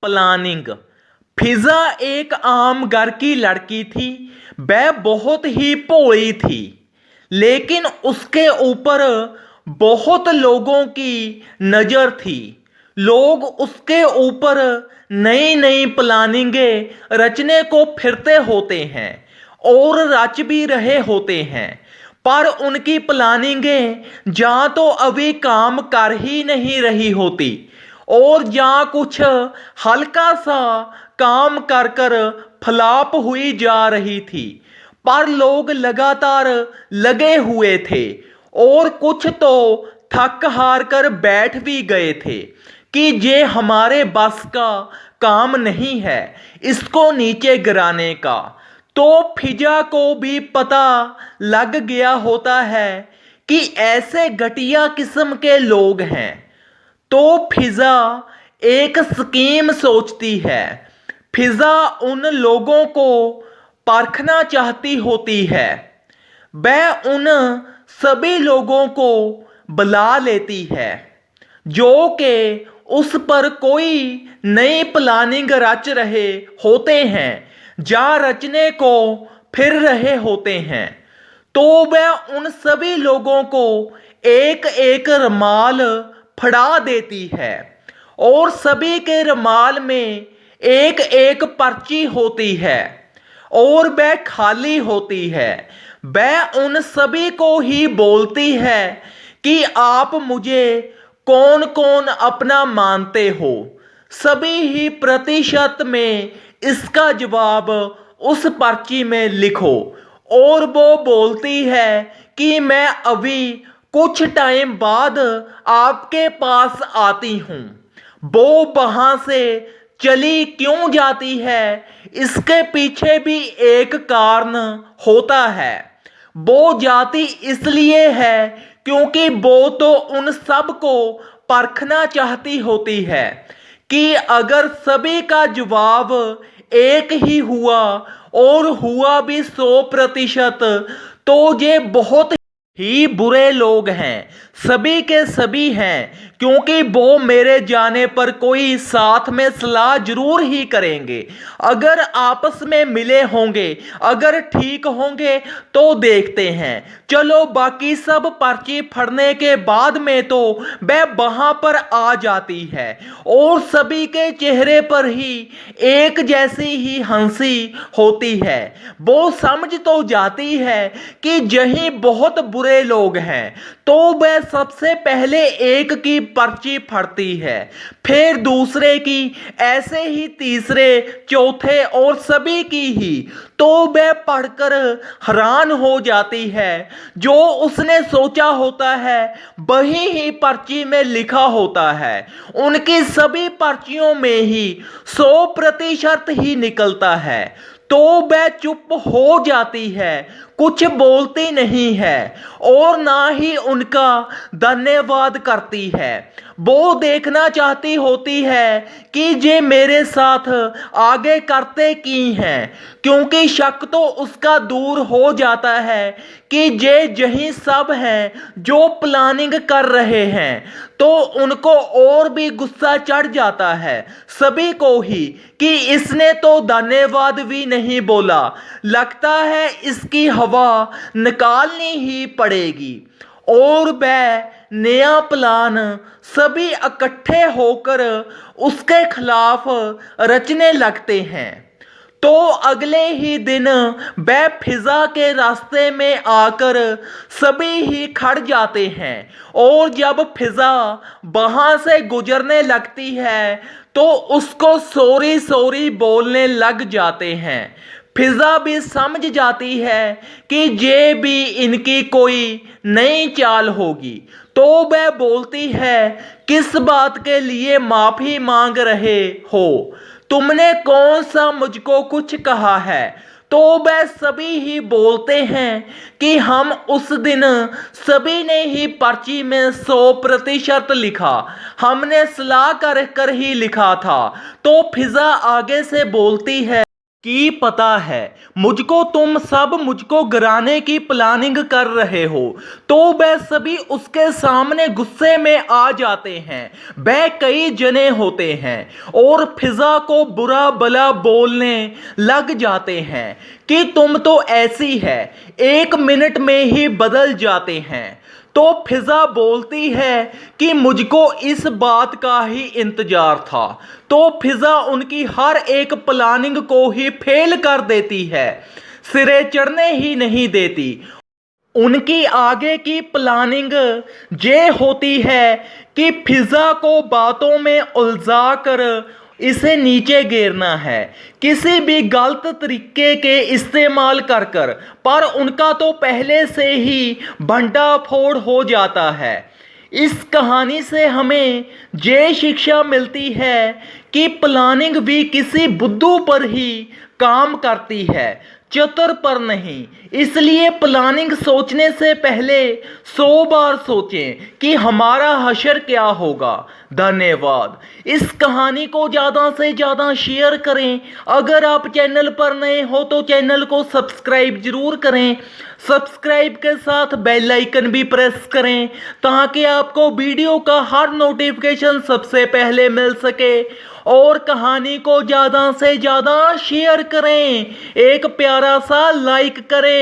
Planning. फिजा एक आम घर की लड़की थी। वह बहुत ही भोली थी, लेकिन उसके ऊपर बहुत लोगों की नज़र थी। लोग उसके ऊपर नई नई प्लानिंगें रचने को फिरते होते हैं और रच भी रहे होते हैं, पर उनकी प्लानिंगें जहाँ तो अभी काम कर ही नहीं रही होती और जहाँ कुछ हल्का सा काम कर कर फ्लॉप हुई जा रही थी। पर लोग लगातार लगे हुए थे और कुछ तो थक हार कर बैठ भी गए थे कि ये हमारे बस का काम नहीं है इसको नीचे गिराने का। तो फिजा को भी पता लग गया होता है कि ऐसे घटिया किस्म के लोग हैं। तो फिजा एक स्कीम सोचती है। फिजा उन लोगों को परखना चाहती होती है। वह उन सभी लोगों को बुला लेती है जो कि उस पर कोई नई प्लानिंग रच रहे होते हैं या रचने को फिर रहे होते हैं। तो वह उन सभी लोगों को एक एक रुमाल फड़ा देती है और सभी के रुमाल में एक एक पर्ची होती है और वह खाली होती है। वह उन सभी को ही बोलती है कि आप मुझे कौन कौन अपना मानते हो। सभी ही प्रतिशत में इसका जवाब उस पर्ची में लिखो। और वो बोलती है कि मैं अभी कुछ टाइम बाद आपके पास आती हूँ। वो वहां से चली क्यों जाती है, इसके पीछे भी एक कारण होता है। वो जाती इसलिए है क्योंकि वो तो उन सब को परखना चाहती होती है कि अगर सभी का जवाब एक ही हुआ और हुआ भी 100%, तो ये बहुत ही बुरे लोग हैं, सभी के सभी हैं, क्योंकि वो मेरे जाने पर कोई साथ में सलाह जरूर ही करेंगे। अगर आपस में मिले होंगे, अगर ठीक होंगे तो देखते हैं। चलो बाकी सब पर्ची फड़ने के बाद में तो वह वहां पर आ जाती है और सभी के चेहरे पर ही एक जैसी ही हंसी होती है। वो समझ तो जाती है कि यही बहुत बुरे लोग हैं, तो वह सबसे पहले एक की पर्ची फड़ती है, फिर दूसरे की, ऐसे ही तीसरे, चौथे और सभी की ही। तो वह पढ़कर हैरान हो जाती है। जो उसने सोचा होता है वही ही पर्ची में लिखा होता है। उनकी सभी पर्चियों में ही 100% ही निकलता है। तो वह चुप हो जाती है, कुछ बोलती नहीं है और ना ही उनका धन्यवाद करती है। वो देखना चाहती होती है कि ये मेरे साथ आगे करते की हैं, क्योंकि शक तो उसका दूर हो जाता है कि ये यही सब हैं जो प्लानिंग कर रहे हैं। तो उनको और भी गुस्सा चढ़ जाता है सभी को ही कि इसने तो धन्यवाद भी नहीं बोला, लगता है इसकी हवा निकालनी ही पड़ेगी। और वह नया प्लान सभी इकट्ठे होकर उसके खिलाफ रचने लगते हैं। तो अगले ही दिन वह फिजा के रास्ते में आकर सभी ही खड़ जाते हैं और जब फिजा वहां से गुजरने लगती है तो उसको सॉरी सॉरी बोलने लग जाते हैं। फिजा भी समझ जाती है कि ये भी इनकी कोई नई चाल होगी। तो वह बोलती है, किस बात के लिए माफी मांग रहे हो, तुमने कौन सा मुझको कुछ कहा है। तो वह सभी ही बोलते हैं कि हम उस दिन सभी ने ही पर्ची में 100% लिखा, हमने सलाह कर कर ही लिखा था। तो फिजा आगे से बोलती है, कि पता है मुझको तुम सब मुझको गिराने की प्लानिंग कर रहे हो, तो वह सभी उसके सामने गुस्से में आ जाते हैं। वह कई जने होते हैं और फिजा को बुरा भला बोलने लग जाते हैं कि तुम तो ऐसी है, 1 मिनट में ही बदल जाते हैं। तो फिजा बोलती है कि मुझको इस बात का ही इंतजार था। तो फिजा उनकी हर एक प्लानिंग को ही फेल कर देती है, सिरे चढ़ने ही नहीं देती। उनकी आगे की प्लानिंग ये होती है कि फिजा को बातों में उलझा कर इसे नीचे गिरना है, किसी भी गलत तरीके के इस्तेमाल कर कर। पर उनका तो पहले से ही भंडाफोड़ हो जाता है। इस कहानी से हमें ये शिक्षा मिलती है कि प्लानिंग भी किसी बुद्धू पर ही काम करती है, चतुर पर नहीं। इसलिए प्लानिंग सोचने से पहले 100 बार सोचें कि हमारा हशर क्या होगा। धन्यवाद। इस कहानी को ज़्यादा से ज़्यादा शेयर करें। अगर आप चैनल पर नए हो तो चैनल को सब्सक्राइब जरूर करें। सब्सक्राइब के साथ बेल आइकन भी प्रेस करें ताकि आपको वीडियो का हर नोटिफिकेशन सबसे पहले मिल सके। और कहानी को ज़्यादा से ज़्यादा शेयर करें, एक प्यारा सा लाइक करें।